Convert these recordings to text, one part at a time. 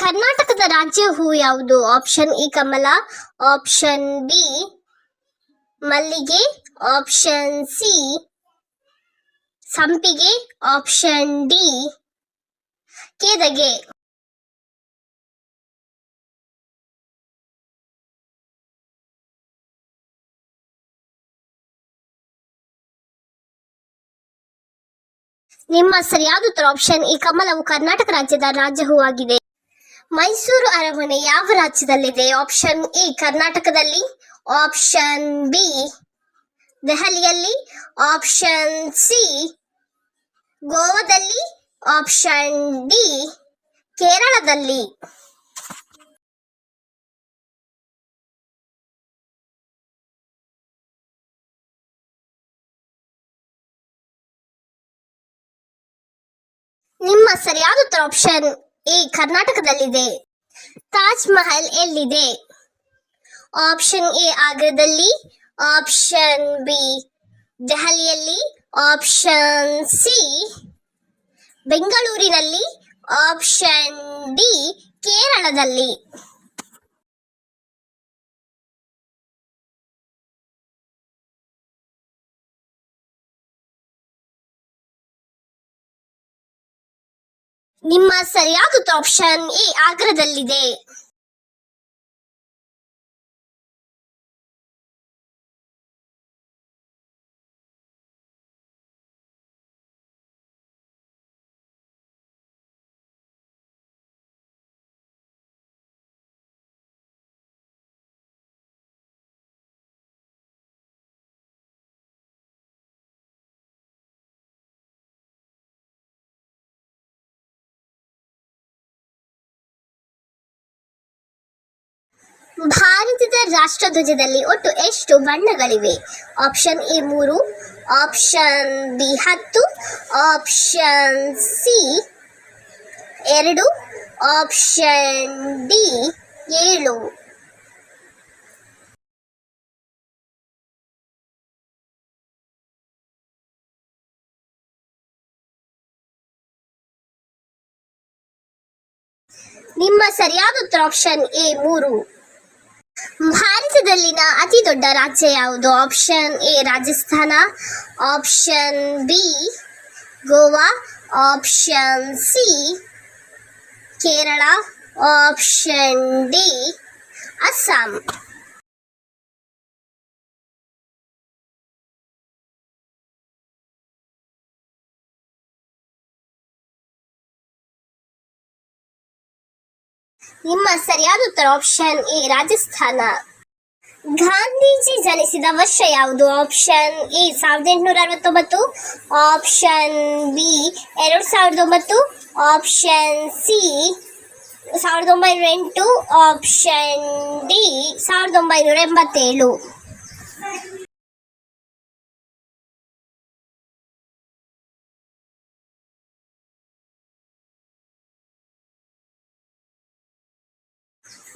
ಕರ್ನಾಟಕದ ರಾಜ್ಯ ಹೂ ಯಾವುದು? Option A Kamala, option B ಮಲ್ಲಿಗೆ, ಆಪ್ಷನ್ ಸಿ ಸಂಪಿಗೆ, ಆಪ್ಷನ್ ಡಿ ಕೇದಗೆ. ನಿಮ್ಮ ಸರಿಯಾದ ಉತ್ತರ ಆಪ್ಷನ್ ಎ ಕಮಲವು ಕರ್ನಾಟಕ ರಾಜ್ಯದ ರಾಜ್ಯ ಹೂವಾಗಿದೆ. ಮೈಸೂರು ಅರಮನೆ ಯಾವ ರಾಜ್ಯದಲ್ಲಿದೆ? ಆಪ್ಷನ್ ಎ ಕರ್ನಾಟಕದಲ್ಲಿ, ಆಪ್ಷನ್ ಬಿ ದೆಹಲಿಯಲ್ಲಿ, ಆಪ್ಷನ್ ಸಿ ಗೋವಾದಲ್ಲಿ, ಆಪ್ಷನ್ ಡಿ ಕೇರಳದಲ್ಲಿ. ನಿಮ್ಮ ಸರಿಯಾದ ಉತ್ತರ ಆಪ್ಷನ್ ಎ ಕರ್ನಾಟಕದಲ್ಲಿದೆ. ತಾಜ್ ಮಹಲ್ ಎಲ್ಲಿದೆ? ಆಪ್ಷನ್ ಎ ಆಗ್ರಾದಲ್ಲಿ, ಆಪ್ಷನ್ ಬಿ ದೆಹಲಿಯಲ್ಲಿ, ಆಪ್ಷನ್ ಸಿ ಬೆಂಗಳೂರಿನಲ್ಲಿ, ಆಪ್ಷನ್ ಡಿ ಕೇರಳದಲ್ಲಿ. ನಿಮ್ಮ ಸರಿಯಾದ ಉತ್ತರ ಆಪ್ಷನ್ ಎ ಆಗ್ರಾದಲ್ಲಿದೆ. ಭಾರತದ ರಾಷ್ಟ್ರಧ್ವಜದಲ್ಲಿ ಒಟ್ಟು ಎಷ್ಟು ಬಣ್ಣಗಳಿವೆ? Option A 3, option B 10, option C 2, option D 7. ನಿಮ್ಮ ಸರಿಯಾದ ಉತ್ತರ ಆಪ್ಷನ್ ಎ 3. ಭಾರತದಲ್ಲಿನ ಅತಿ ದೊಡ್ಡ ರಾಜ್ಯ ಯಾವುದು? Option A Rajasthan, option B Goa, option C Kerala, option D Assam. ನಿಮ್ಮ ಸರಿಯಾದ ಉತ್ತರ ಆಪ್ಷನ್ ಎ ರಾಜಸ್ಥಾನ. ಗಾಂಧೀಜಿ ಜನಿಸಿದ ವರ್ಷ ಯಾವುದು? Option A 1869, option B 2009, option C 1908, option D 1987.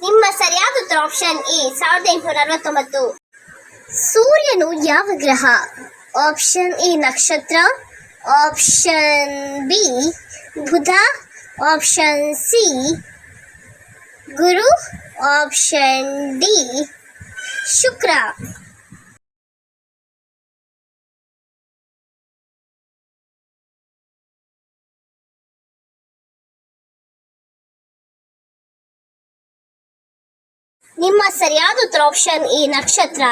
ನಿಮ್ಮ ಸರಿಯಾದ ಉತ್ತರ ಆಪ್ಷನ್ ಎ 1869. ಸೂರ್ಯನು ಯಾವ ಗ್ರಹ? ಆಪ್ಷನ್ ಎ ನಕ್ಷತ್ರ, ಆಪ್ಷನ್ ಬಿ ಬುಧ, ಆಪ್ಷನ್ ಸಿ ಗುರು, ಆಪ್ಷನ್ ಡಿ ಶುಕ್ರ. ನಿಮ್ಮ ಸರಿಯಾದ ಉತ್ತರ ಆಪ್ಷನ್ ಎ ನಕ್ಷತ್ರ.